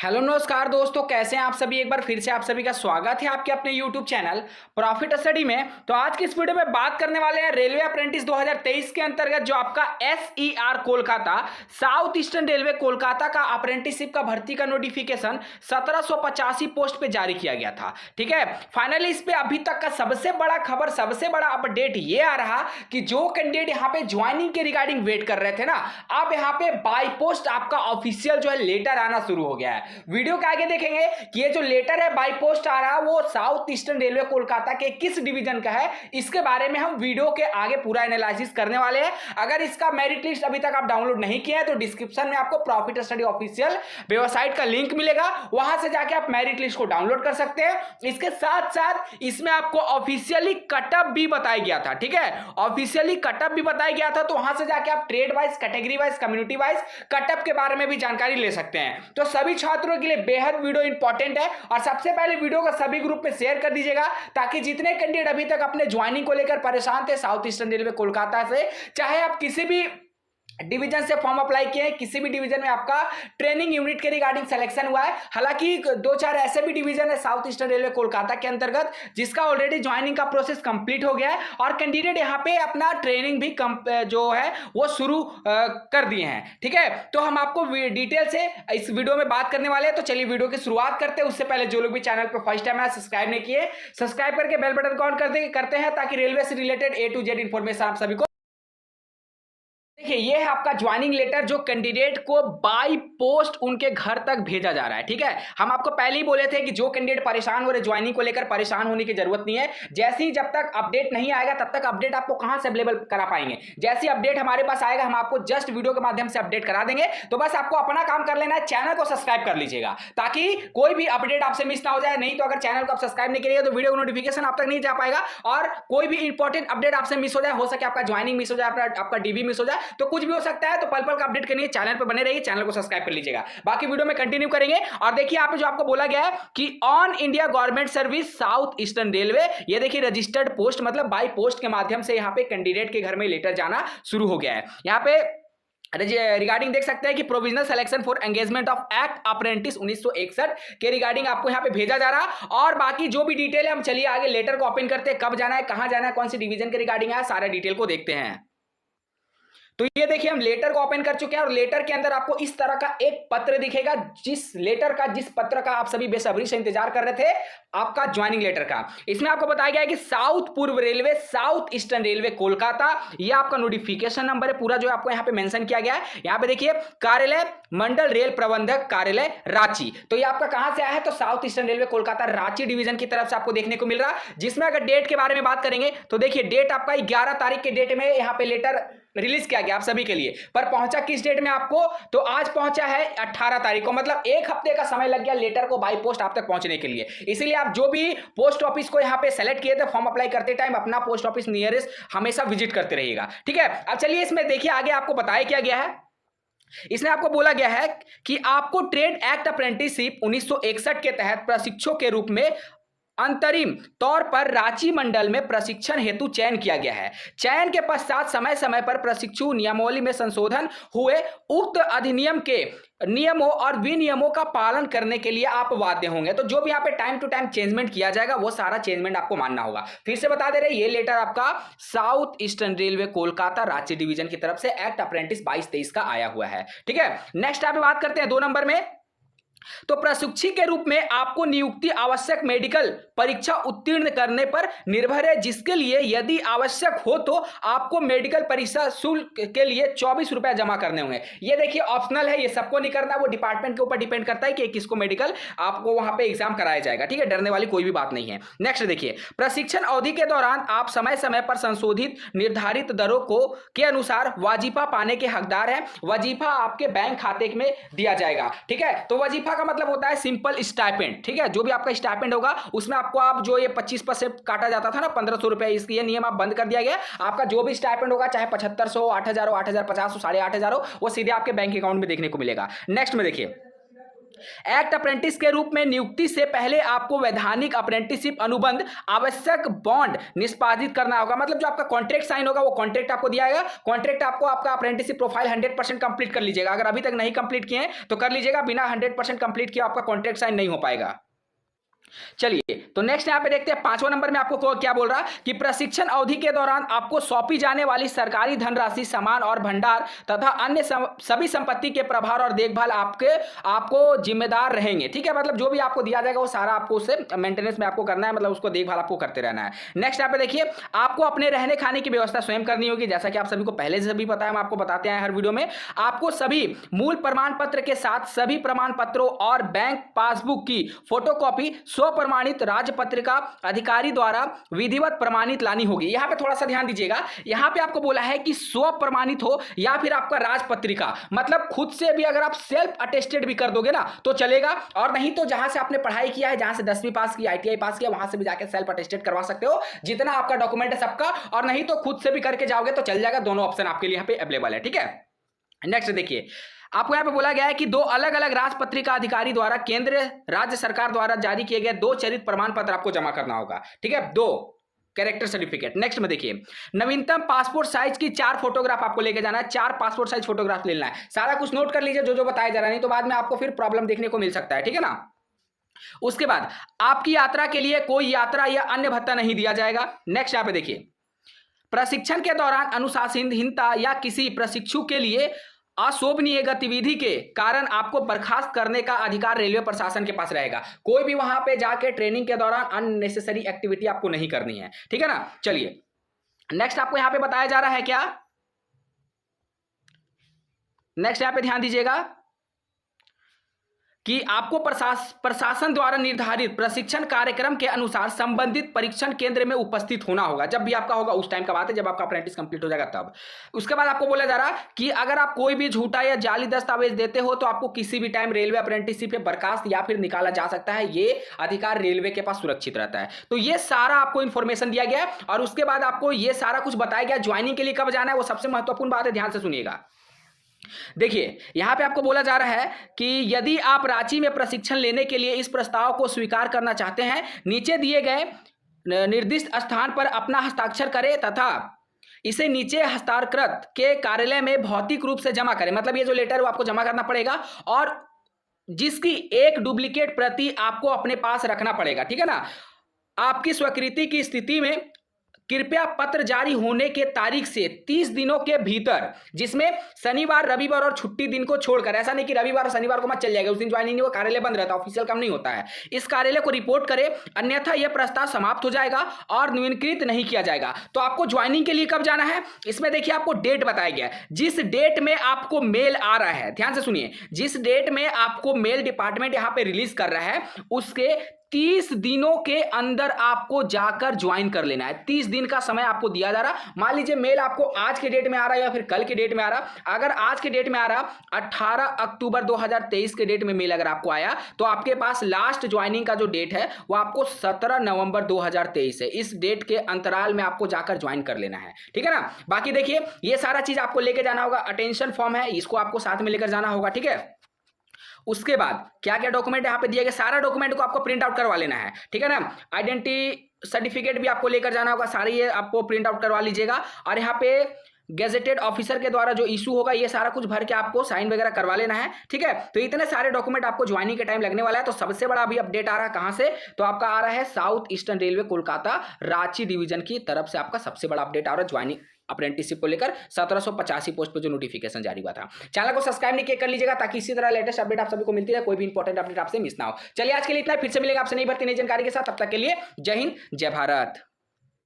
Hello नमस्कार दोस्तों, कैसे हैं आप सभी। एक बार फिर से आप सभी का स्वागत है आपके अपने यूट्यूब चैनल प्रॉफिट स्टडी में। तो आज की इस वीडियो में बात करने वाले हैं रेलवे अप्रेंटिस 2023 के अंतर्गत जो आपका SER Kolkata south eastern railway Kolkata का अप्रेंटिसशिप का भर्ती का नोटिफिकेशन 1785 पोस्ट पे जारी किया गया था। ठीक है, फाइनली इस पे अभी तक का सबसे बड़ा खबर, सबसे बड़ा अपडेट ये आ रहा कि जो कैंडिडेट यहाँ पे ज्वाइनिंग के रिगार्डिंग वेट कर रहे थे ना, अब यहाँ पे बाई पोस्ट आपका ऑफिशियल जो है लेटर आना शुरू हो गया है। वीडियो के आगे देखेंगे कि ये जो लेटर है बाई पोस्ट आ रहा है वो साउथ ईस्टर्न रेलवे कोलकाता के किस डिवीजन का है, इसके बारे में हम वीडियो के आगे पूरा एनालिसिस करने वाले हैं। अगर इसका मेरिट लिस्ट अभी तक आप डाउनलोड नहीं किया है तो डिस्क्रिप्शन में आपको प्रॉफिट स्टडी ऑफिशियल वेबसाइट का लिंक मिलेगा, वहां से जाके आप मेरिट लिस्ट को डाउनलोड कर सकते हैं। इसके साथ साथ इसमें आपको ऑफिशियली कटअप भी बताया गया था। ठीक है, ऑफिशियली कटअप भी बताया गया था, तो वहां से जाके आप trade wise, category wise, community wise cutoff के बारे में भी जानकारी ले सकते हैं। तो सभी छात्रों के लिए बेहद वीडियो इंपॉर्टेंट है और सबसे पहले वीडियो को सभी ग्रुप में शेयर कर दीजिएगा ताकि जितने कैंडिडेट अभी तक अपने ज्वाइनिंग को लेकर परेशान थे साउथ ईस्टर्न रेलवे कोलकाता से, चाहे आप किसी भी डिवीजन से फॉर्म अप्लाई किए हैं, किसी भी डिवीजन में आपका ट्रेनिंग यूनिट के रिगार्डिंग सिलेक्शन हुआ है, हालांकि दो चार ऐसे भी डिवीजन है साउथ ईस्टर्न रेलवे कोलकाता के अंतर्गत जिसका ऑलरेडी ज्वाइनिंग का प्रोसेस कंप्लीट हो गया है और कैंडिडेट यहां पे अपना ट्रेनिंग भी जो है वो शुरू कर दिए हैं। ठीक है, तो हम आपको डिटेल से इस वीडियो में बात करने वाले हैं। तो चलिए वीडियो की शुरुआत करते हैं। उससे पहले जो लोग भी चैनल पर फर्स्ट टाइम है सब्सक्राइब नहीं किए, सब्सक्राइब करके बेल बटन को ऑन करते हैं ताकि रेलवे से related A to Z information आप सभी को। देखिए, ये है आपका ज्वाइनिंग लेटर जो कैंडिडेट को बाय पोस्ट उनके घर तक भेजा जा रहा है। ठीक है, हम आपको पहले ही बोले थे कि जो कैंडिडेट परेशान हो रहे ज्वाइनिंग को लेकर, परेशान होने की जरूरत नहीं है। जैसे ही जब तक अपडेट नहीं आएगा तब तक अपडेट आपको कहां से अवेलेबल करा पाएंगे। जैसे ही अपडेट हमारे पास आएगा हम आपको जस्ट वीडियो के माध्यम से अपडेट करा देंगे। तो बस आपको अपना काम कर लेना है, चैनल को सब्सक्राइब कर लीजिएगा ताकि कोई भी अपडेट आपसे मिस ना हो जाए। नहीं तो अगर चैनल को आप सब्सक्राइब नहीं करिएगा तो वीडियो नोटिफिकेशन आप तक नहीं जा पाएगा और कोई भी इंपॉर्टेंट अपडेट आपसे मिस हो जाए, हो सके आपका ज्वाइनिंग मिस हो जाए, आपका DB मिस हो जाए, तो कुछ भी हो सकता है। तो पल पल का अपडेट करने चैनल पर बने रहिए, चैनल को सब्सक्राइब कर लीजिएगा। बाकी वीडियो में कंटिन्यू करेंगे। और देखिए यहाँ पे जो आपको बोला गया है कि on India government service south eastern railway, ये देखिए रजिस्टर्ड पोस्ट मतलब बाई पोस्ट के माध्यम से यहाँ पे कैंडिडेट के घर में लेटर जाना शुरू हो गया है। यहाँ पे रिगार्डिंग देख सकते हैं कि provisional selection for engagement of act apprentice 1961 के रिगार्डिंग आपको यहाँ पे भेजा जा रहा। और बाकी जो भी डिटेल है हम चलिए आगे लेटर को ओपन करते हैं, कब जाना है, कहां जाना है, कौन सी डिवीजन के रिगार्डिंग है, सारा डिटेल को देखते हैं। तो ये देखिए हम लेटर को ओपन कर चुके हैं और लेटर के अंदर आपको इस तरह का एक पत्र दिखेगा, जिस पत्र का आप सभी बेसब्री से इंतजार कर रहे थे, आपका ज्वाइनिंग लेटर का। इसमें आपको बताया गया है कि साउथ पूर्व railway south eastern railway Kolkata, ये आपका नोटिफिकेशन नंबर है पूरा जो आपको यहाँ पे मेंशन किया गया है। यहाँ पे देखिए कार्यालय मंडल रेल प्रबंधक कार्यालय रांची, तो ये आपका कहां से आया है, तो south eastern railway Kolkata Ranchi division की तरफ से आपको देखने को मिल रहा। जिसमें अगर डेट के बारे में बात करेंगे तो देखिए डेट आपका 11 तारीख के डेट में यहाँ पे लेटर रिलीज किया गया आप सभी के लिए, पर पहुंचा किस डेट में आपको, तो आज पहुंचा है 18 तारीख को, मतलब एक हफ्ते का समय लग गया लेटर को बाई पोस्ट आप तक पहुंचने के लिए। इसीलिए आप जो भी पोस्ट ऑफिस को यहां पे सेलेक्ट किए थे फॉर्म अप्लाई करते टाइम अपना पोस्ट ऑफिस नियरेस्ट हमेशा विजिट करते रहिएगा। ठीक है, अब चलिए इसमें देखिए आगे आपको बताया क्या गया है। इसमें आपको बोला गया है कि आपको ट्रेड एक्ट अप्रेंटिसशिप 1961 के तहत प्रशिक्षु के रूप में अंतरिम तौर पर रांची मंडल में प्रशिक्षण हेतु चयन किया गया है। चयन के पश्चात समय समय पर प्रशिक्षु नियमावली में संशोधन हुए उक्त अधिनियम के नियमों और विनियमों का पालन करने के लिए आप बाध्य होंगे। तो जो भी यहाँ पे टाइम टू टाइम चेंजमेंट किया जाएगा वो सारा चेंजमेंट आपको मानना होगा। फिर से बता दे रहे ये लेटर आपका south eastern railway Kolkata Ranchi division की तरफ से एक्ट अप्रेंटिस 22-23 का आया हुआ है। ठीक है, नेक्स्ट आप बात करते हैं 2 नंबर में। तो प्रशिक्षु के रूप में आपको नियुक्ति आवश्यक मेडिकल परीक्षा उत्तीर्ण करने पर निर्भर है, जिसके लिए यदि आवश्यक हो तो आपको मेडिकल परीक्षा शुल्क के लिए 24 रुपए जमा करने होंगे। ये देखिए ऑप्शनल है, ये सबको नहीं करना, वो डिपार्टमेंट के ऊपर डिपेंड करता है कि किसको मेडिकल आपको वहां पे एग्जाम कराया जाएगा। ठीक है, डरने वाली कोई भी बात नहीं है। नेक्स्ट देखिए, प्रशिक्षण अवधि के दौरान आप समय समय पर संशोधित निर्धारित दरों को के अनुसार वजीफा पाने के हकदार हैं। वजीफा आपके बैंक खाते में दिया जाएगा। ठीक है, तो वजीफा का मतलब होता है सिंपल स्टाइपेंड। ठीक है, जो भी आपका स्टाइपेंड होगा उसमें आपको आप जो ये 25% काटा जाता था ना 1500 रुपए, इसकी ये नियम आप बंद कर दिया गया। आपका जो भी स्टाइपेंड होगा चाहे 7500, 8000 हो, 8050 हो, 8500 हो, वो सीधे आपके बैंक अकाउंट में देखने को मिलेगा। नेक्स्ट में देखिए एक्ट अप्रेंटिस के रूप में नियुक्ति से पहले आपको वैधानिक अप्रेंटिसशिप अनुबंध आवश्यक बॉन्ड निष्पादित करना होगा। मतलब जो आपका कॉन्ट्रैक्ट साइन होगा वो कॉन्ट्रैक्ट आपको दिया जाएगा। कॉन्ट्रैक्ट आपको आपका अप्रेंटिसशिप प्रोफाइल 100% कंप्लीट कर लीजिएगा। अगर अभी तक नहीं कंप्लीट किए हैं तो कर लीजिएगा, बिना 100% कंप्लीट किया आपका कॉन्ट्रैक्ट साइन नहीं हो पाएगा। चलिए तो नेक्स्ट यहां पे देखते हैं 5वां नंबर में आपको क्या बोल रहा है कि प्रशिक्षण अवधि के दौरान आपको सौंपी जाने वाली सरकारी धनराशि, सामान और भंडार तथा अन्य सभी संपत्ति के प्रभार और देखभाल आपको जिम्मेदार रहेंगे। ठीक है, मतलब जो भी आपको दिया जाएगा वो सारा आपको उससे मेंटेनेंस में आपको करना है, मतलब उसको देखभाल आपको करते रहना है। नेक्स्ट यहां पे देखिए आपको अपने रहने खाने की व्यवस्था स्वयं करनी होगी। जैसा कि आप सभी को पहले से भी पता है, हम आपको बताते हैं हर वीडियो में। आपको सभी मूल प्रमाण पत्र के साथ सभी प्रमाण पत्रों और बैंक पासबुक की फोटोकॉपी प्रमाणित राजपत्रिका अधिकारी द्वारा विधिवत प्रमाणित लानी होगी। यहां पे थोड़ा सा ध्यान दीजिएगा, यहां पे आपको बोला है कि स्व प्रमाणित हो या फिर आपका राजपत्रिका, मतलब खुद से भी अगर आप सेल्फ अटेस्टेड भी कर दोगे ना तो चलेगा, और नहीं तो जहां से आपने पढ़ाई किया है, जहां से 10वीं पास की, ITI पास किया, वहां से भी जाके सेल्फ अटेस्टेड करवा सकते हो, जितना आपका डॉक्यूमेंट है सबका, और नहीं तो खुद से भी करके जाओगे तो चल जाएगा। दोनों ऑप्शन आपके लिए यहां पे अवेलेबल है। ठीक है, नेक्स्ट देखिए आपको यहां पे बोला गया है कि 2 अलग अलग राजपत्रिका अधिकारी द्वारा केंद्र राज्य सरकार द्वारा जारी किए गए 2 चरित्र प्रमाण पत्र आपको जमा करना होगा। ठीक है, 2 कैरेक्टर सर्टिफिकेट। नेक्स्ट में देखिए नवीनतम पासपोर्ट साइज की 4 फोटोग्राफ आपको लेके जाना है, 4 पासपोर्ट साइज फोटोग्राफ लेना है। सारा कुछ नोट कर लीजिए जो बताया जा रहा है, नहीं तो बाद में आपको फिर प्रॉब्लम देखने को मिल सकता है। ठीक है ना। उसके बाद आपकी यात्रा के लिए कोई यात्रा या अन्य भत्ता नहीं दिया जाएगा। नेक्स्ट यहां पे देखिए प्रशिक्षण के दौरान अनुशासनहीनता या किसी प्रशिक्षु के लिए अशोभनीय गतिविधि के कारण आपको बर्खास्त करने का अधिकार रेलवे प्रशासन के पास रहेगा। कोई भी वहां पे जाके ट्रेनिंग के दौरान अननेसेसरी एक्टिविटी आपको नहीं करनी है। ठीक है ना। चलिए नेक्स्ट आपको यहां पे बताया जा रहा है क्या, नेक्स्ट यहां पे ध्यान दीजिएगा कि आपको प्रशासन द्वारा निर्धारित प्रशिक्षण कार्यक्रम के अनुसार संबंधित परीक्षण केंद्र में उपस्थित होना होगा। जब भी आपका होगा उस टाइम का बात है, जब आपका अप्रेंटिस कंप्लीट हो जाएगा तब। उसके बाद आपको बोला जा रहा कि अगर आप कोई भी झूठा या जाली दस्तावेज देते हो तो आपको किसी भी टाइम रेलवे अप्रेंटिसशिप पे बर्खास्त या फिर निकाला जा सकता है। ये अधिकार रेलवे के पास सुरक्षित रहता है। तो ये सारा आपको इंफॉर्मेशन दिया गया है, और उसके बाद आपको ये सारा कुछ बताया गया। ज्वाइनिंग के लिए कब जाना है वो सबसे महत्वपूर्ण बात है, ध्यान से सुनिएगा। देखिए यहां पे आपको बोला जा रहा है कि यदि आप रांची में प्रशिक्षण लेने के लिए इस प्रस्ताव को स्वीकार करना चाहते हैं, नीचे दिए गए निर्दिष्ट स्थान पर अपना हस्ताक्षर करें तथा इसे नीचे हस्ताक्षरकृत के कार्यालय में भौतिक रूप से जमा करें। मतलब ये जो लेटर है वो आपको जमा करना पड़ेगा, और जिसकी एक डुप्लीकेट प्रति आपको अपने पास रखना पड़ेगा। ठीक है ना। आपकी स्वीकृति की स्थिति में कृपया पत्र जारी होने के तारीख से 30 दिनों के भीतर, जिसमें शनिवार, रविवार और छुट्टी दिन को छोड़कर, ऐसा नहीं कि रविवार और शनिवार को मत चल जाएगा, उस दिन ज्वाइनिंग नहीं, वो कार्यालय बंद रहता है, ऑफिशियल काम नहीं होता है, इस कार्यालय को रिपोर्ट करें, अन्यथा यह प्रस्ताव समाप्त हो जाएगा और नवीनीकृत नहीं किया जाएगा। तो आपको ज्वाइनिंग के लिए कब जाना है, इसमें देखिए आपको डेट बताया गया है। जिस डेट में आपको मेल आ रहा है, ध्यान से सुनिए, जिस डेट में आपको मेल डिपार्टमेंट यहां पे रिलीज कर रहा है उसके 30 दिनों के अंदर आपको जाकर ज्वाइन कर लेना है। 30 दिन का समय आपको दिया जा रहा। मान लीजिए मेल आपको आज के डेट में आ रहा है या फिर कल के डेट में आ रहा। अगर आज के डेट में आ रहा 18 अक्टूबर 2023 के डेट में मेल अगर आपको आया तो आपके पास लास्ट ज्वाइनिंग का जो डेट है वो आपको 17 नवंबर 2023 है। इस डेट के अंतराल में आपको जाकर ज्वाइन कर लेना है। ठीक है ना। बाकी देखिए ये सारा चीज आपको लेके जाना होगा। अटेंशन फॉर्म है, इसको आपको साथ में लेकर जाना होगा। ठीक है। उसके बाद क्या क्या डॉक्यूमेंट यहाँ पे दिए गए, सारा डॉक्यूमेंट को आपको प्रिंट आउट करवा लेना है। ठीक है ना। आइडेंटिटी सर्टिफिकेट भी आपको लेकर जाना होगा, सारी ये आपको प्रिंट आउट करवा लीजिएगा। और यहाँ पे गेजेटेड ऑफिसर के द्वारा जो इशू होगा ये सारा कुछ भर के आपको साइन वगैरह करवा लेना है। ठीक है। तो इतने सारे डॉक्यूमेंट आपको ज्वाइनिंग के टाइम लगने वाला है। तो सबसे बड़ा अभी अपडेट आ रहा है कहां से, तो आपका आ रहा है south eastern railway Kolkata Ranchi division की तरफ से आपका सबसे बड़ा अपडेट आ रहा है ज्वाइनिंग अप्रेंटिसशिप को लेकर 1785 पोस्ट पे जो नोटिफिकेशन जारी हुआ था। चैनल को सब्सक्राइब नहीं किया कर लीजिएगा ताकि इसी तरह लेटेस्ट अपडेट आप सभी को मिलती रहे, कोई भी इंपॉर्टेंट अपडेट आपसे मिस ना हो। चलिए आज के लिए इतना, फिर से मिलेगा आपसे नई भर्ती नई जानकारी के साथ। तब तक के लिए जय हिंद जय भारत।